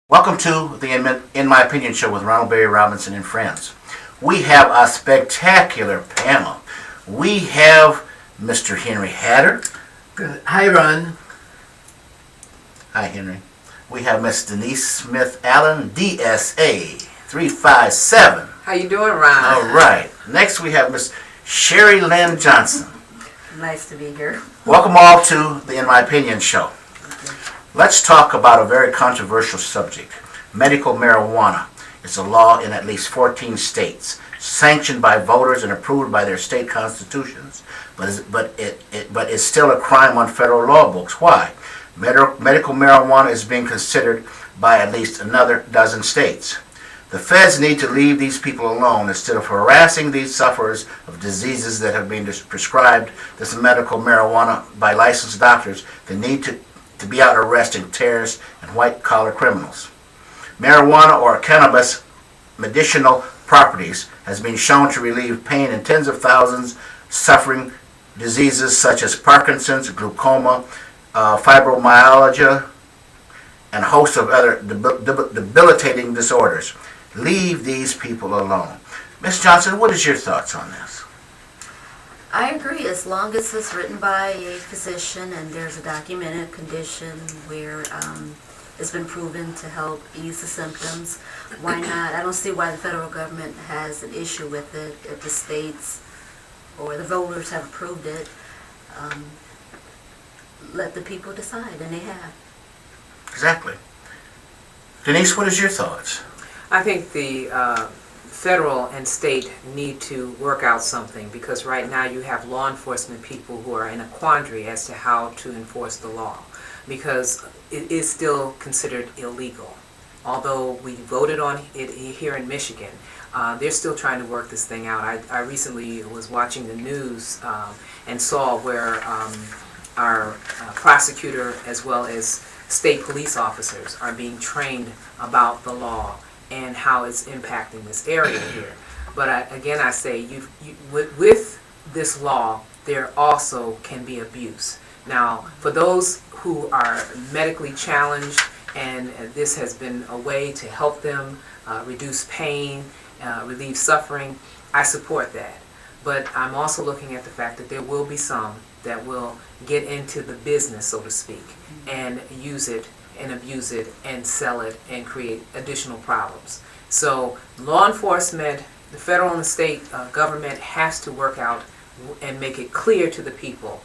Welcome to the In My Opinion show with Ronald Barry Robinson and friends. We have a spectacular panel. We have Mr. Henry Hatter. Good. Hi, Ron. Hi, Henry. We have Miss Denise Smith Allen, DSA 357. How you doing, Ron? All right. Next we have Miss Sherry Lynn Johnson. Nice to be here. Welcome all to the In My Opinion show. Let's talk about a very controversial subject. Medical marijuana is a law in at least 14 states, sanctioned by voters and approved by their state constitutions, but it's still a crime on federal law books. Why? Medical marijuana is being considered by at least another dozen states. The feds need to leave these people alone instead of harassing these sufferers of diseases that have been prescribed this medical marijuana by licensed doctors. They need to be out arresting terrorists and white-collar criminals. Marijuana or cannabis medicinal properties has been shown to relieve pain in tens of thousands suffering diseases such as Parkinson's, glaucoma, fibromyalgia, and a host of other debilitating disorders. Leave these people alone. Ms. Johnson, what is your thoughts on this? I agree, as long as it's written by a physician and there's a documented condition where it's been proven to help ease the symptoms, why not? I don't see why the federal government has an issue with it if the states or the voters have approved it. Let the people decide, and they have. Exactly. Denise, what is your thoughts? I think the federal and state need to work out something, because right now you have law enforcement people who are in a quandary as to how to enforce the law, because it is still considered illegal. Although we voted on it here in Michigan, they're still trying to work this thing out. I recently was watching the news and saw where our prosecutor as well as state police officers are being trained about the law and how it's impacting this area here. But again, I say, with this law, there also can be abuse. Now, for those who are medically challenged, and this has been a way to help them reduce pain, relieve suffering, I support that. But I'm also looking at the fact that there will be some that will get into the business, so to speak, and use it and abuse it and sell it and create additional problems. So law enforcement, the federal and the state government has to work out and make it clear to the people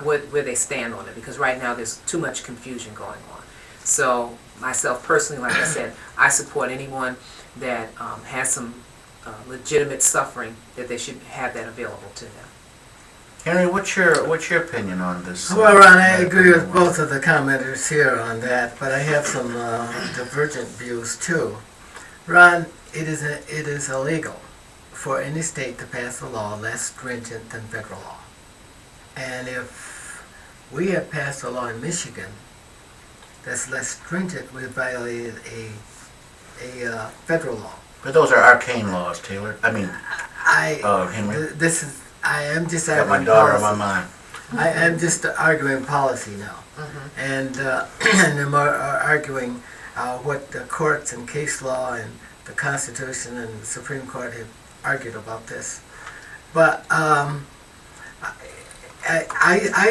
where they stand on it, because right now there's too much confusion going on. So myself personally, like I said, I support anyone that has some legitimate suffering, that they should have that available to them. Henry, what's your opinion on this? Well, Ron, I agree with both of the commenters here on that, but I have some divergent views too. Ron, it is illegal for any state to pass a law less stringent than federal law. And if we have passed a law in Michigan that's less stringent, we violated a federal law. But those are arcane laws, Taylor. Henry. I am just Got arguing my daughter on policy. my mind. I am just arguing policy now, and I'm arguing what the courts and case law and the Constitution and the Supreme Court have argued about this. But I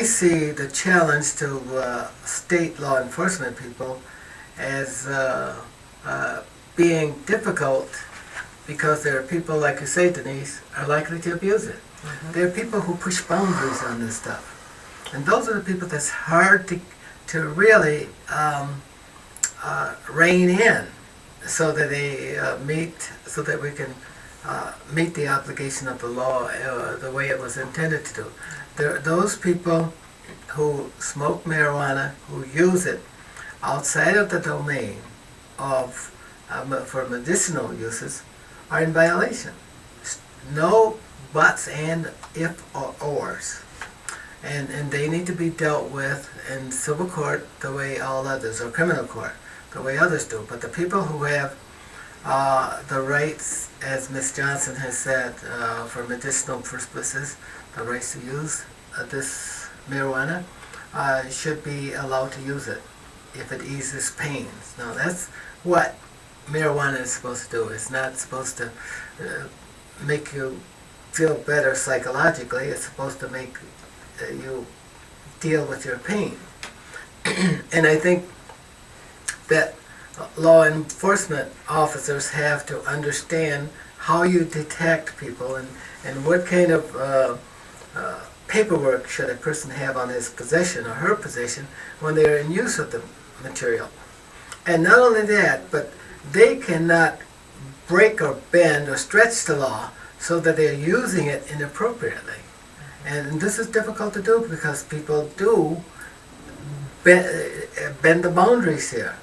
see the challenge to state law enforcement people as being difficult, because there are people, like you say, Denise, are likely to abuse it. There are people who push boundaries on this stuff. And those are the people that's hard to really rein in, so that they so that we can meet the obligation of the law the way it was intended to do. There are those people who smoke marijuana, who use it outside of the domain of for medicinal uses are in violation. No buts and if or ors. And they need to be dealt with in civil court the way all others, or criminal court, the way others do. But the people who have the rights, as Ms. Johnson has said, for medicinal purposes, the rights to use this marijuana, should be allowed to use it if it eases pains. Now that's what marijuana is supposed to do. It's not supposed to make you feel better psychologically. It's supposed to make you deal with your pain. And I think that law enforcement officers have to understand how you detect people and what kind of paperwork should a person have on his possession or her possession when they're in use of the material. And not only that, but they cannot break or bend or stretch the law so that they're using it inappropriately. And this is difficult to do because people do bend the boundaries here.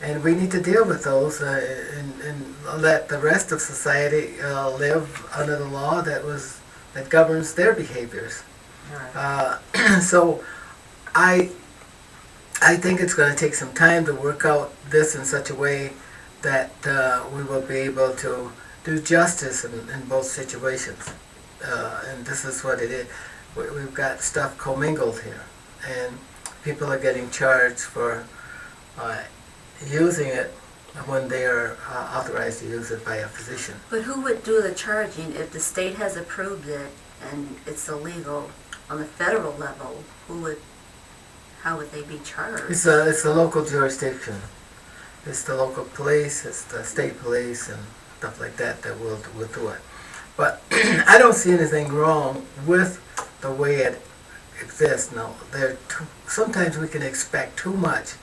And we need to deal with those and let the rest of society live under the law that governs their behaviors. So I think it's going to take some time to work out this in such a way that we will be able to do justice in both situations. And this is what it is. We've got stuff commingled here, and people are getting charged for using it when they are authorized to use it by a physician. But who would do the charging if the state has approved it and it's illegal on the federal level? How would they be charged? It's the local jurisdiction. It's the local police, it's the state police, and stuff like that will do it. But I don't see anything wrong with the way it exists now. Sometimes we can expect too much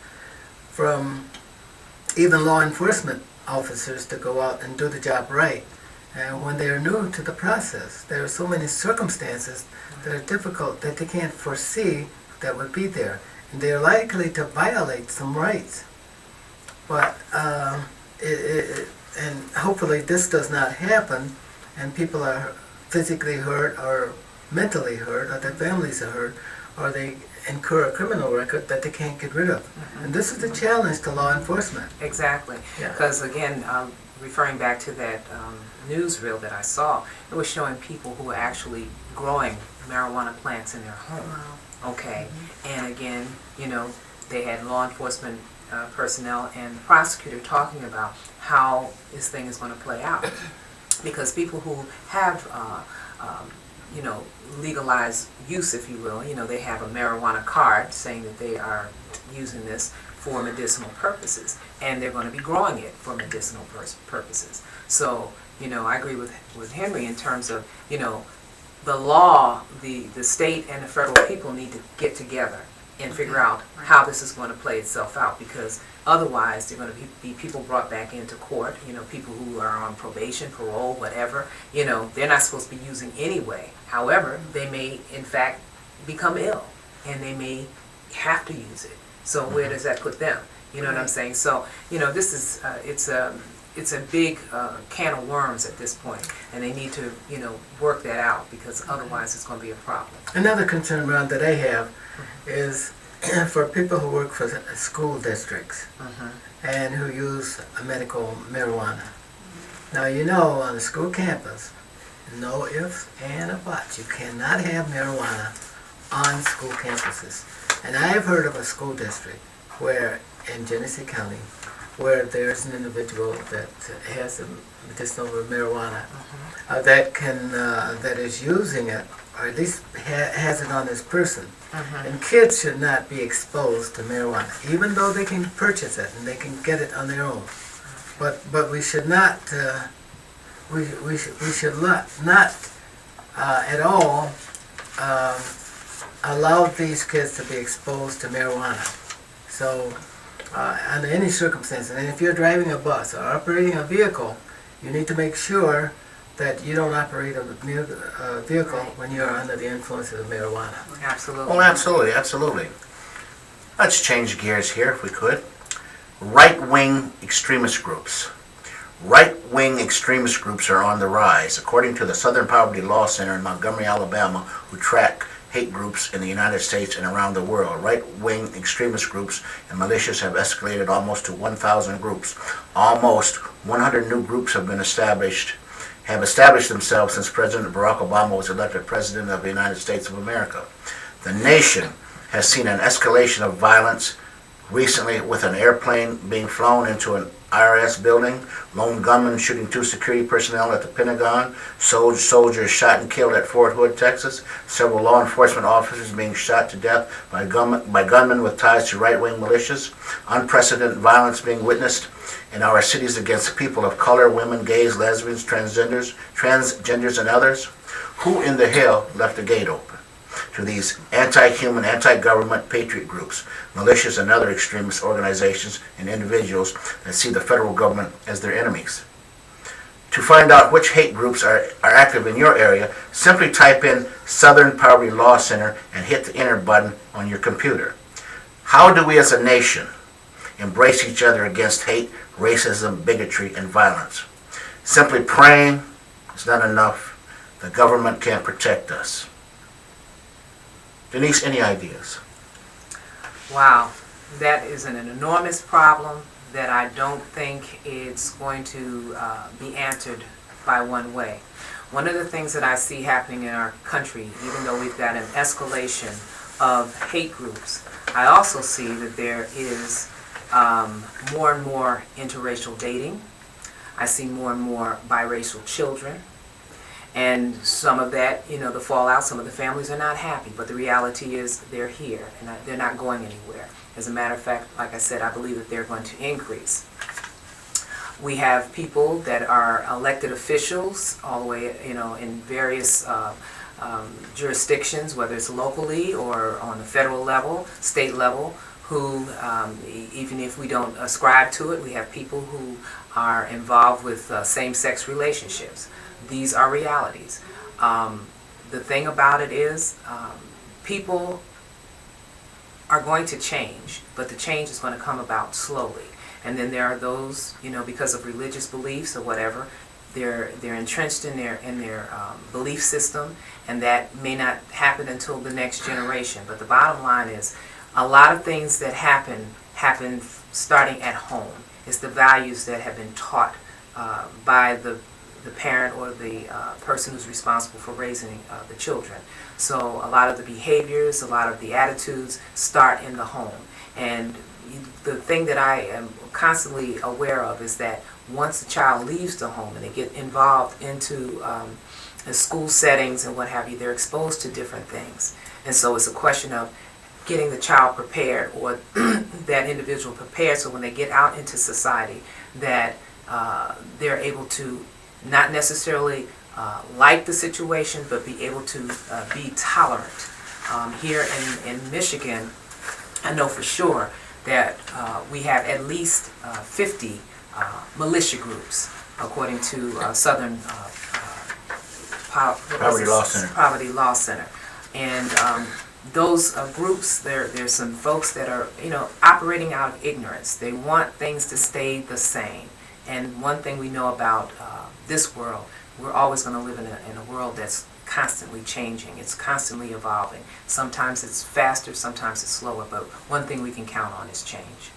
from even law enforcement officers to go out and do the job right. And when they are new to the process, there are so many circumstances that are difficult that they can't foresee that would be there. And they are likely to violate some rights. But, and hopefully this does not happen, and people are physically hurt or mentally hurt, or their families are hurt, or they incur a criminal record that they can't get rid of. And this is the challenge to law enforcement. Exactly. Yeah. Because again, referring back to that newsreel that I saw, it was showing people who were actually growing marijuana plants in their home. Wow. Okay. And again, they had law enforcement personnel and the prosecutor talking about how this thing is going to play out. Because people who have legalized use, if you will, they have a marijuana card saying that they are using this for medicinal purposes, and they're going to be growing it for medicinal purposes. So, I agree with Henry in terms of, the law, the state and the federal people need to get together and figure out how this is going to play itself out, because otherwise there are going to be people brought back into court, people who are on probation, parole, whatever, they're not supposed to be using anyway. However, they may in fact become ill and they may have to use it. So where does that put them? You know what I'm saying? So, this is, it's a big can of worms at this point, and they need to, work that out, because otherwise it's going to be a problem. Another concern, Ron, that I have is for people who work for school districts and who use medical marijuana. Now, on the school campus, no ifs and a buts. You cannot have marijuana on school campuses. And I've heard of a school district where, in Genesee County, where there's an individual that has some medicinal marijuana that is using it, or at least has it on his person. And kids should not be exposed to marijuana, even though they can purchase it and they can get it on their own. But we should not we should not at all allow these kids to be exposed to marijuana. So under any circumstances, and if you're driving a bus or operating a vehicle, you need to make sure that you don't operate a vehicle when you're under the influence of marijuana. Absolutely. Oh, absolutely, absolutely. Let's change gears here if we could. Right-wing extremist groups. Right-wing extremist groups are on the rise. According to the Southern Poverty Law Center in Montgomery, Alabama, who track hate groups in the United States and around the world, right-wing extremist groups and militias have escalated almost to 1,000 groups. Almost 100 new groups have established themselves since President Barack Obama was elected President of the United States of America. The nation has seen an escalation of violence recently, with an airplane being flown into an IRS building, lone gunmen shooting 2 security personnel at the Pentagon, soldiers shot and killed at Fort Hood, Texas, several law enforcement officers being shot to death by gunmen with ties to right-wing militias, unprecedented violence being witnessed in our cities against people of color, women, gays, lesbians, transgenders, and others. Who in the hell left the gate open to these anti-human, anti-government patriot groups, militias, and other extremist organizations and individuals that see the federal government as their enemies? To find out which hate groups are active in your area, simply type in Southern Poverty Law Center and hit the enter button on your computer. How do we as a nation embrace each other against hate, racism, bigotry, and violence? Simply praying is not enough. The government can't protect us. Denise, any ideas? Wow, that is an enormous problem that I don't think it's going to be answered by one way. One of the things that I see happening in our country, even though we've got an escalation of hate groups, I also see that there is more and more interracial dating. I see more and more biracial children. And some of that, the fallout, some of the families are not happy, but the reality is they're here and they're not going anywhere. As a matter of fact, like I said, I believe that they're going to increase. We have people that are elected officials all the way, in various jurisdictions, whether it's locally or on the federal level, state level, who, even if we don't ascribe to it, we have people who are involved with same-sex relationships. These are realities. The thing about it is, people are going to change, but the change is going to come about slowly. And then there are those, because of religious beliefs or whatever, they're entrenched in their belief system, and that may not happen until the next generation. But the bottom line is, a lot of things that happen starting at home. It's the values that have been taught by the parent or the person who's responsible for raising the children. So a lot of the behaviors, a lot of the attitudes start in the home. And the thing that I am constantly aware of is that once a child leaves the home and they get involved into the school settings and what have you, they're exposed to different things. And so it's a question of getting the child prepared, or that individual prepared, so when they get out into society that they're able to not necessarily like the situation, but be able to be tolerant. Here in Michigan, I know for sure that we have at least 50 militia groups, according to Southern Poverty Law Center. And those groups, there's some folks that are, operating out of ignorance. They want things to stay the same. And one thing we know about this world, we're always going to live in a world that's constantly changing. It's constantly evolving. Sometimes it's faster, sometimes it's slower, but one thing we can count on is change.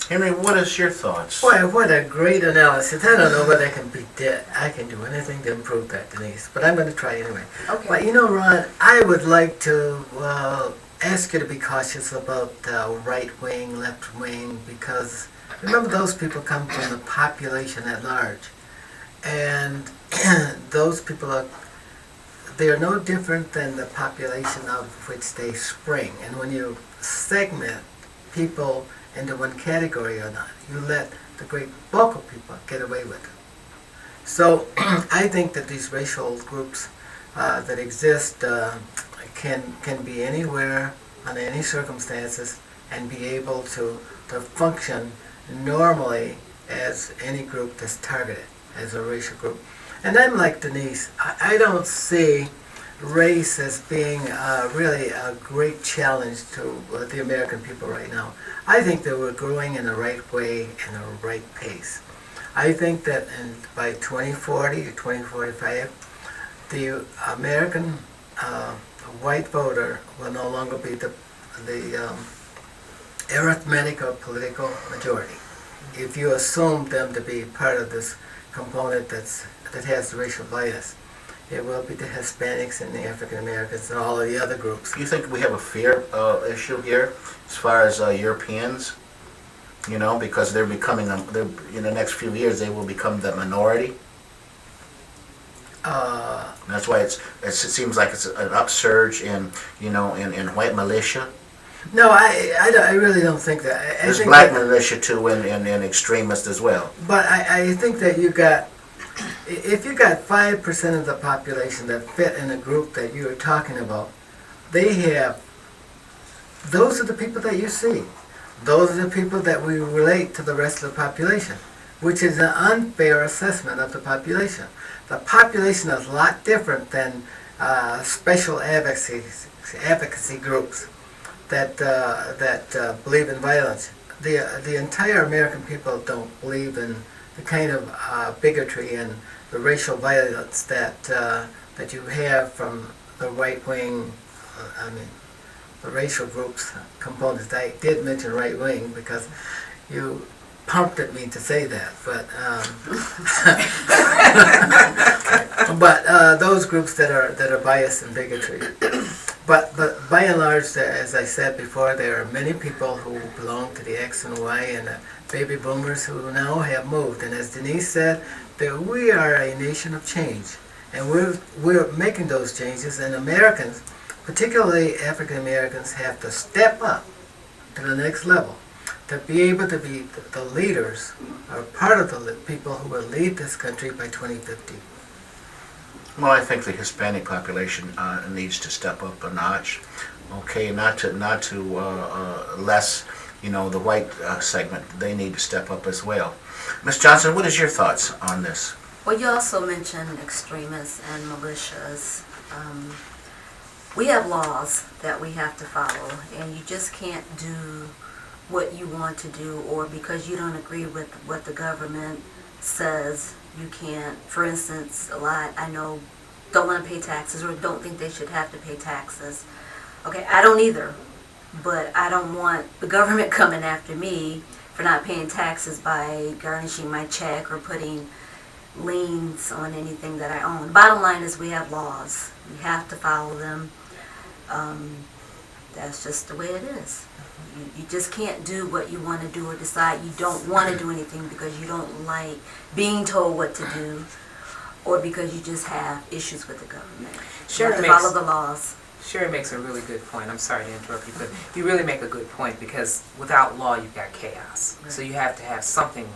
Henry, what is your thoughts? Boy, what a great analysis. I don't know whether I can do anything to improve that, Denise, but I'm going to try anyway. Okay. But Ron, I would like to ask you to be cautious about right wing, left wing, because remember, those people come from the population at large. And those people they are no different than the population of which they spring. And when you segment people into one category or not, you let the great bulk of people get away with it. So I think that these racial groups that exist can be anywhere, under any circumstances, and be able to function normally as any group that's targeted as a racial group. And I'm like Denise. I don't see race as being really a great challenge to the American people right now. I think that we're growing in the right way and the right pace. I think that by 2040 or 2045, the American white voter will no longer be the arithmetic or political majority. If you assume them to be part of this component that has racial bias, it will be the Hispanics and the African Americans and all of the other groups. You think we have a fear issue here as far as Europeans? You know, because they're becoming, in the next few years, they will become the minority. That's why it seems like it's an upsurge in white militia. No, I really don't think that. I There's think black that, militia too, and extremists as well. but I think that if you got 5% of the population that fit in a group that you are talking about, those are the people that you see. Those are the people that we relate to the rest of the population, which is an unfair assessment of the population. The population is a lot different than special advocacy groups that believe in violence. The entire American people don't believe in the kind of bigotry and the racial violence that you have from the right wing. The racial groups components. I did mention right wing because you prompted me to say that, but those groups that are biased and bigotry. But by and large, as I said before, there are many people who belong to the X and Y and the baby boomers who now have moved. And as Denise said, that we are a nation of change, and we're making those changes. And Americans, particularly African Americans, have to step up to the next level to be able to be the leaders or part of the people who will lead this country by 2050. Well, I think the Hispanic population needs to step up a notch. Okay, not to less, the white segment. They need to step up as well. Ms. Johnson, what is your thoughts on this? Well, you also mentioned extremists and militias. We have laws that we have to follow, and you just can't do what you want to do, or because you don't agree with what the government says, you can't. For instance, a lot I know don't want to pay taxes or don't think they should have to pay taxes. Okay, I don't either, but I don't want the government coming after me for not paying taxes by garnishing my check or putting liens on anything that I own. Bottom line is we have laws. We have to follow them. That's just the way it is. You just can't do what you want to do or decide you don't want to do anything because you don't like being told what to do or because you just have issues with the government. You have to follow the laws. Sherry makes a really good point. I'm sorry to interrupt you, but you really make a good point because without law, you've got chaos. Right. So you have to have something,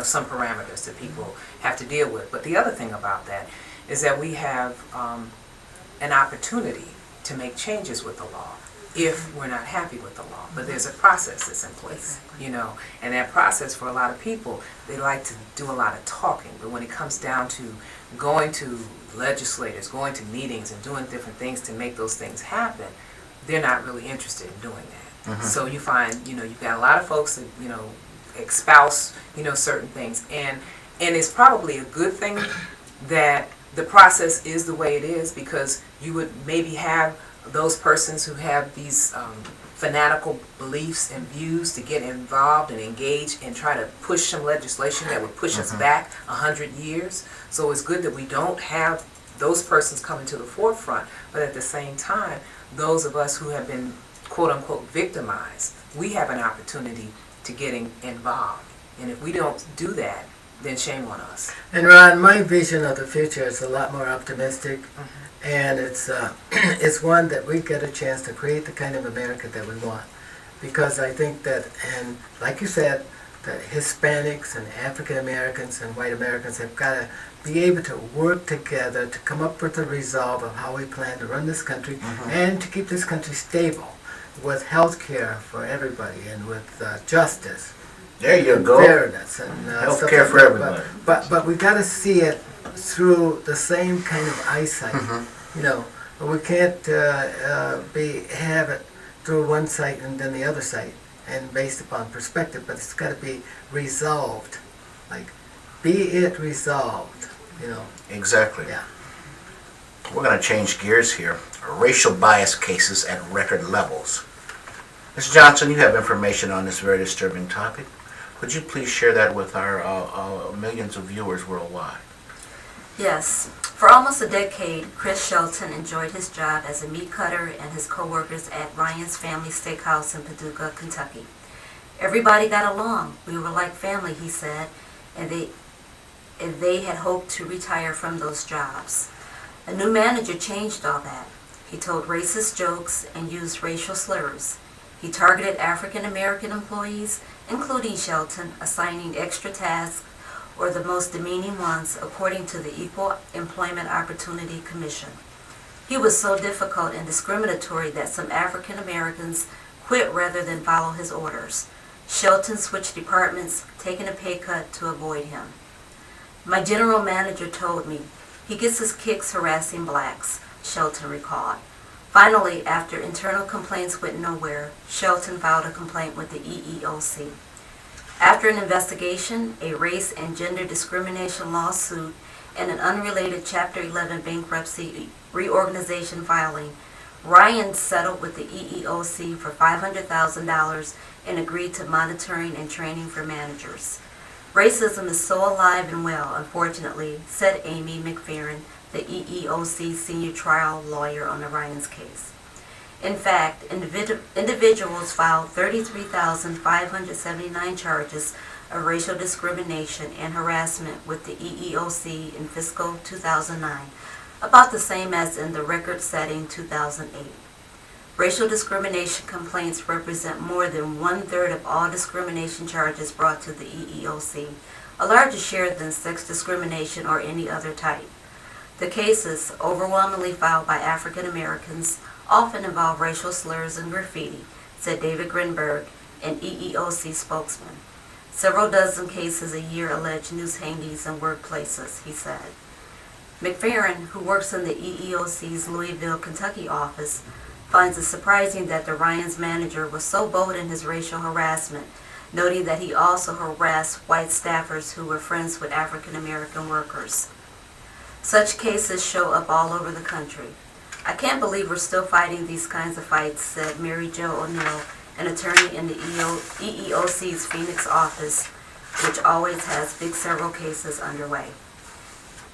some parameters that people have to deal with. But the other thing about that is that we have an opportunity to make changes with the law if we're not happy with the law. But there's a process that's in place, and that process for a lot of people, they like to do a lot of talking. But when it comes down to going to legislators, going to meetings and doing different things to make those things happen, they're not really interested in doing that. Mm-hmm. So you find, you've got a lot of folks that, espouse, certain things. And it's probably a good thing that the process is the way it is, because you would maybe have those persons who have these fanatical beliefs and views to get involved and engage and try to push some legislation that would push us back 100 years. So it's good that we don't have those persons coming to the forefront, but at the same time, those of us who have been quote-unquote victimized, we have an opportunity to get involved. And if we don't do that, then shame on us. And Ron, my vision of the future is a lot more optimistic. And it's one that we get a chance to create the kind of America that we want. Because I think that, and like you said, that Hispanics and African Americans and white Americans have got to be able to work together to come up with a resolve of how we plan to run this country and to keep this country stable with health care for everybody and with justice. There you and go. Fairness and health stuff care like for that. everybody. But we got to see it through the same kind of eyesight. But we can't have it through one site and then the other site and based upon perspective, but it's got to be resolved. Like, be it resolved, you know. Exactly. Yeah. We're going to change gears here. Racial bias cases at record levels. Ms. Johnson, you have information on this very disturbing topic. Could you please share that with our millions of viewers worldwide? Yes. For almost a decade, Chris Shelton enjoyed his job as a meat cutter and his co-workers at Ryan's Family Steakhouse in Paducah, Kentucky. Everybody got along. We were like family, he said, and they had hoped to retire from those jobs. A new manager changed all that. He told racist jokes and used racial slurs. He targeted African American employees, including Shelton, assigning extra tasks or the most demeaning ones, according to the Equal Employment Opportunity Commission. He was so difficult and discriminatory that some African Americans quit rather than follow his orders. Shelton switched departments, taking a pay cut to avoid him. My general manager told me he gets his kicks harassing blacks, Shelton recalled. Finally, after internal complaints went nowhere, Shelton filed a complaint with the EEOC. After an investigation, a race and gender discrimination lawsuit, and an unrelated Chapter 11 bankruptcy reorganization filing, Ryan settled with the EEOC for $500,000 and agreed to monitoring and training for managers. Racism is so alive and well, unfortunately, said Amy McFerrin, the EEOC senior trial lawyer on the Ryan's case. In fact, individuals filed 33,579 charges of racial discrimination and harassment with the EEOC in fiscal 2009, about the same as in the record-setting 2008. Racial discrimination complaints represent more than 1/3 of all discrimination charges brought to the EEOC, a larger share than sex discrimination or any other type. The cases, overwhelmingly filed by African Americans, often involve racial slurs and graffiti, said David Grinberg, an EEOC spokesman. Several dozen cases a year allege noose hangings in workplaces, he said. McFerrin, who works in the EEOC's Louisville, Kentucky office, finds it surprising that the Ryan's manager was so bold in his racial harassment, noting that he also harassed white staffers who were friends with African American workers. Such cases show up all over the country. I can't believe we're still fighting these kinds of fights, said Mary Jo O'Neill, an attorney in the EEOC's Phoenix office, which always has big several cases underway.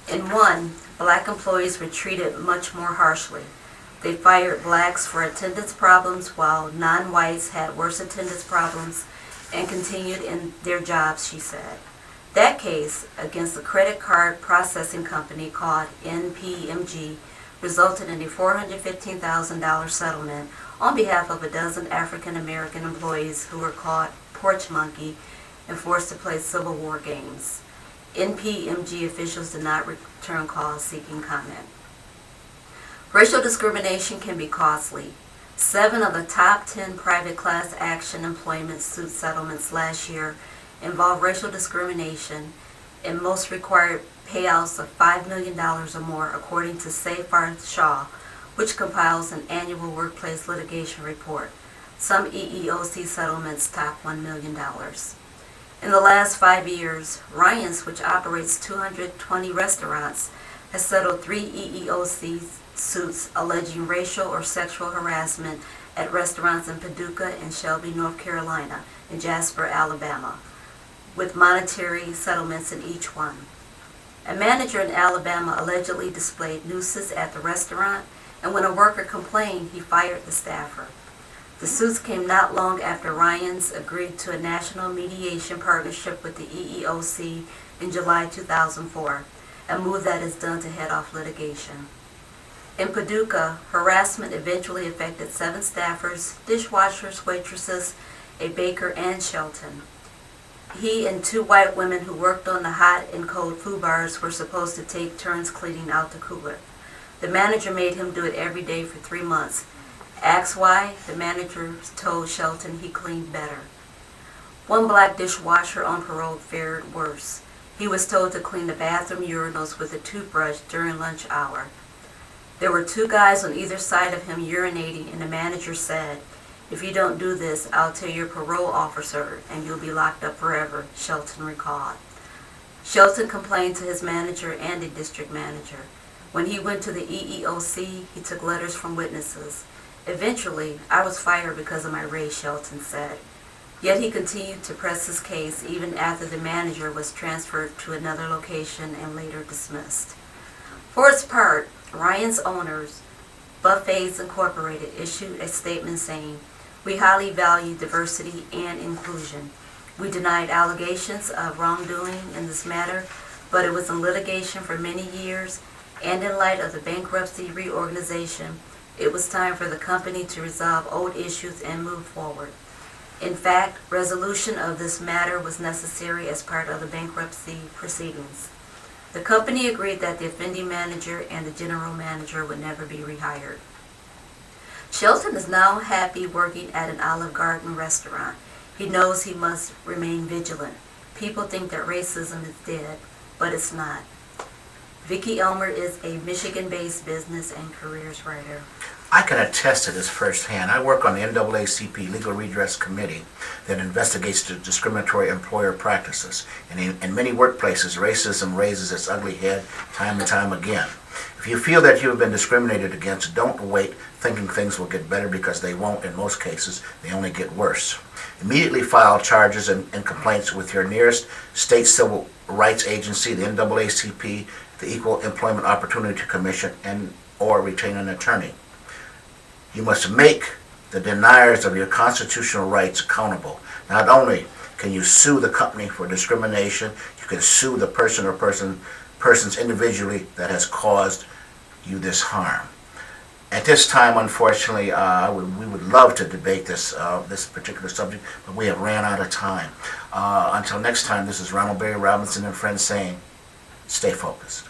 In one, black employees were treated much more harshly. They fired blacks for attendance problems while non-whites had worse attendance problems and continued in their jobs, she said. That case, against a credit card processing company called NPMG, resulted in a $415,000 settlement on behalf of a dozen African American employees who were caught porch monkey and forced to play Civil War games. NPMG officials did not return calls seeking comment. Racial discrimination can be costly. 7 of the top 10 private class action employment suit settlements last year involved racial discrimination, and most required payouts of $5 million or more, according to Seyfarth Shaw, which compiles an annual workplace litigation report. Some EEOC settlements top $1 million. In the last 5 years, Ryan's, which operates 220 restaurants, has settled 3 EEOC suits alleging racial or sexual harassment at restaurants in Paducah and Shelby, North Carolina, and Jasper, Alabama, with monetary settlements in each one. A manager in Alabama allegedly displayed nooses at the restaurant, and when a worker complained, he fired the staffer. The suits came not long after Ryan's agreed to a national mediation partnership with the EEOC in July 2004, a move that is done to head off litigation. In Paducah, harassment eventually affected 7 staffers, dishwashers, waitresses, a baker, and Shelton. He and 2 white women who worked on the hot and cold food bars were supposed to take turns cleaning out the cooler. The manager made him do it every day for 3 months. Asked why, the manager told Shelton he cleaned better. One black dishwasher on parole fared worse. He was told to clean the bathroom urinals with a toothbrush during lunch hour. There were two guys on either side of him urinating, and the manager said, "If you don't do this, I'll tell your parole officer and you'll be locked up forever," Shelton recalled. Shelton complained to his manager and the district manager. When he went to the EEOC, he took letters from witnesses. "Eventually, I was fired because of my race," Shelton said. Yet he continued to press his case even after the manager was transferred to another location and later dismissed. For its part, Ryan's owners, Buffets Incorporated, issued a statement saying, "We highly value diversity and inclusion. We denied allegations of wrongdoing in this matter, but it was in litigation for many years, and in light of the bankruptcy reorganization, it was time for the company to resolve old issues and move forward. In fact, resolution of this matter was necessary as part of the bankruptcy proceedings." The company agreed that the offending manager and the general manager would never be rehired. Shelton is now happy working at an Olive Garden restaurant. He knows he must remain vigilant. People think that racism is dead, but it's not. Vicki Elmer is a Michigan-based business and careers writer. I can attest to this firsthand. I work on the NAACP Legal Redress Committee that investigates the discriminatory employer practices. And in many workplaces, racism raises its ugly head time and time again. If you feel that you have been discriminated against, don't wait thinking things will get better, because they won't. In most cases, they only get worse. Immediately file charges and complaints with your nearest state civil rights agency, the NAACP, the Equal Employment Opportunity Commission, and or retain an attorney. You must make the deniers of your constitutional rights accountable. Not only can you sue the company for discrimination, you can sue the person or persons individually that has caused you this harm. At this time, unfortunately, we would love to debate this particular subject, but we have ran out of time. Until next time, this is Ronald Berry Robinson and friends saying, stay focused.